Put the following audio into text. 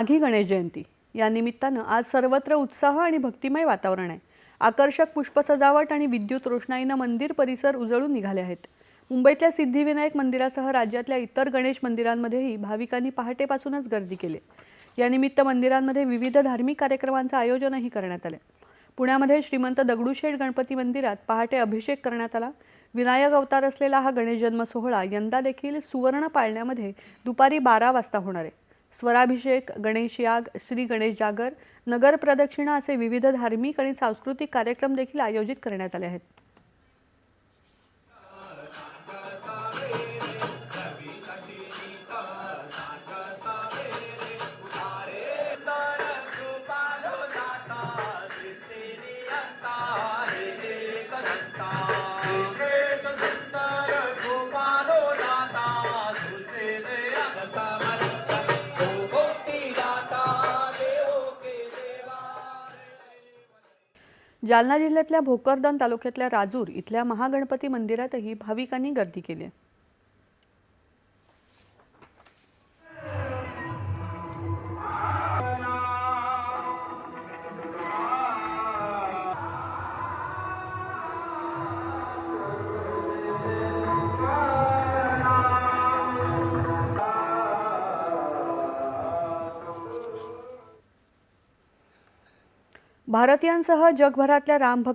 माघी गणेश जयंती या निमित्तानं आज सर्वत्र उत्साह आणि भक्तिमय वातावरण आहे। आकर्षक पुष्प सजावट आणि विद्युत रोषणाईनं मंदिर परिसर उजळून निघाले आहेत। मुंबईतल्या सिद्धिविनायक मंदिरासह राज्यातल्या इतर गणेश मंदिरांमध्येही भाविकांनी पहाटेपासूनच गर्दी केली। या निमित्त मंदिरांमध्ये विविध धार्मिक कार्यक्रमांचं आयोजनही करण्यात आले। पुण्यामध्ये श्रीमंत दगडूशेठ गणपती मंदिरात पहाटे अभिषेक करण्यात आला। विनायक अवतार असलेला हा गणेश जन्म सोहळा यंदा देखील सुवर्ण पाळण्यामध्ये दुपारी 12 वाजता होणार आहे। स्वराभिषेक, गणेश याग, श्री गणेश जागर, नगर प्रदक्षिणा असे विविध धार्मिक आणि सांस्कृतिक कार्यक्रम देखील आयोजित करण्यात आले आहेत। जालना जिल्ह्यातल्या भोकरदन तालुक्यातल्या राजूर इथल्या महागणपती मंदिरातही भाविकांनी गर्दी केली आहे। भारतीयांसह जगभरातल्या रामभक्त